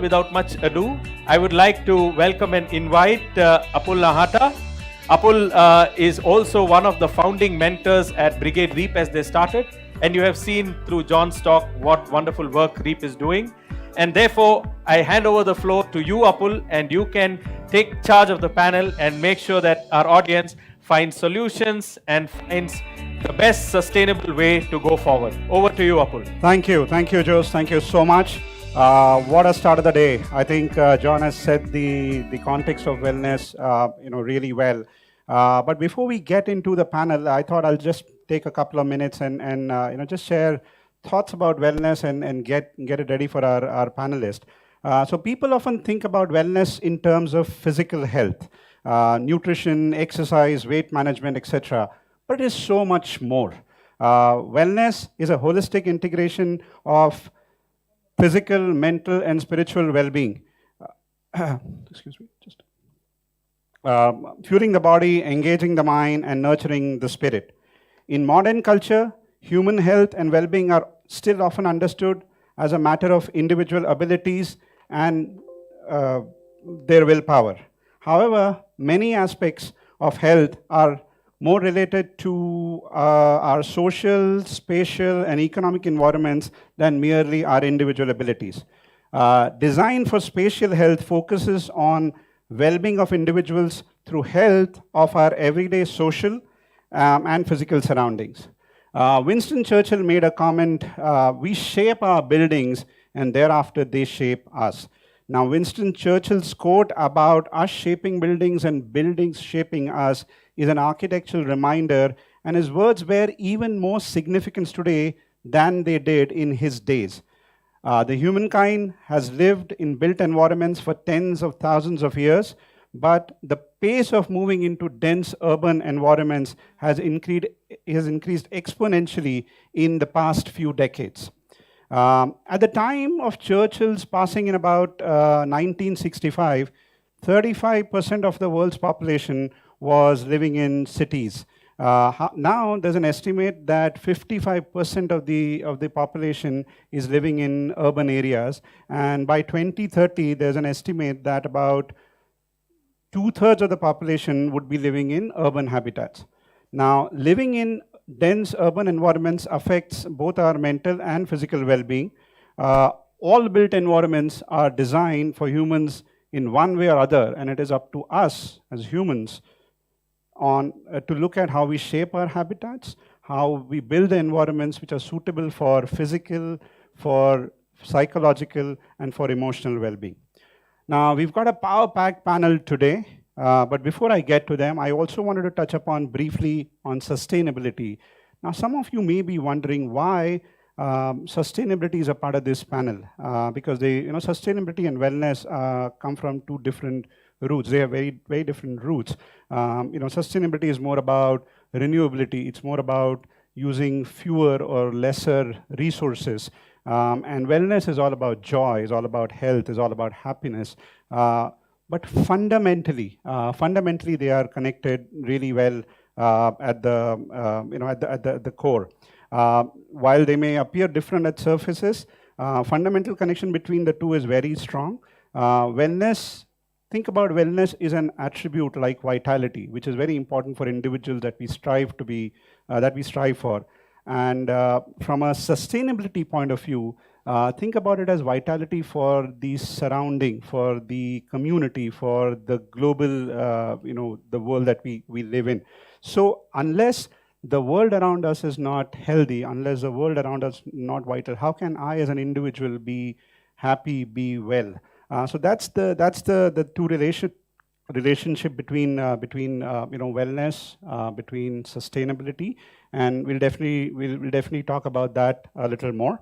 Without much ado, I would like to welcome and invite Apul Nahata. Apul is also one of the founding mentors at Brigade REAP as they started, and you have seen through John's talk what wonderful work REAP is doing. And therefore, I hand over the floor to you, Apul, and you can take charge of the panel and make sure that our audience finds solutions and finds the best sustainable way to go forward. Over to you, Apul. Thank you, Jose. Thank you so much. What a start of the day. I think John has set the context of wellness, really well. But before we get into the panel, I thought I'll just take a couple of minutes and just share thoughts about wellness and get it ready for our panelists. So people often think about wellness in terms of physical health, nutrition, exercise, weight management, etc. But it is so much more. Wellness is a holistic integration of physical, mental, and spiritual well-being. Excuse me, just fueling the body, engaging the mind, and nurturing the spirit. In modern culture, human health and well-being are still often understood as a matter of individual abilities and their willpower. However, many aspects of health are more related to our social, spatial, and economic environments than merely our individual abilities. Design for spatial health focuses on well-being of individuals through health of our everyday social and physical surroundings. Winston Churchill made a comment, we shape our buildings and thereafter they shape us. Now, Winston Churchill's quote about us shaping buildings and buildings shaping us is an architectural reminder, and his words bear even more significance today than they did in his days. The humankind has lived in built environments for tens of thousands of years, but the pace of moving into dense urban environments has increased exponentially in the past few decades. At the time of Churchill's passing in about 1965, 35% of the world's population was living in cities. Now there's an estimate that 55% of the population is living in urban areas, and by 2030 there's an estimate that about 2/3 of the population would be living in urban habitats. Now, living in dense urban environments affects both our mental and physical well-being. All built environments are designed for humans in one way or other, and it is up to us as humans to look at how we shape our habitats, how we build the environments which are suitable for physical, for psychological, and for emotional well-being. Now, we've got a power-packed panel today, but before I get to them, I also wanted to touch upon briefly on sustainability. Now, some of you may be wondering why sustainability is a part of this panel, because sustainability and wellness come from two different roots. They have very, very different roots. Sustainability is more about renewability. It's more about using fewer or lesser resources. And wellness is all about joy, is all about health, is all about happiness. But fundamentally, they are connected really well at the core. While they may appear different at surfaces, fundamental connection between the two is very strong. Think about wellness is an attribute like vitality, which is very important for individuals that we strive for. And from a sustainability point of view, think about it as vitality for the surrounding, for the community, for the global, the world that we live in. So unless the world around us is not healthy, unless the world around us is not vital, how can I as an individual be happy, be well? So that's the two relationship between wellness, between sustainability, and we'll definitely talk about that a little more.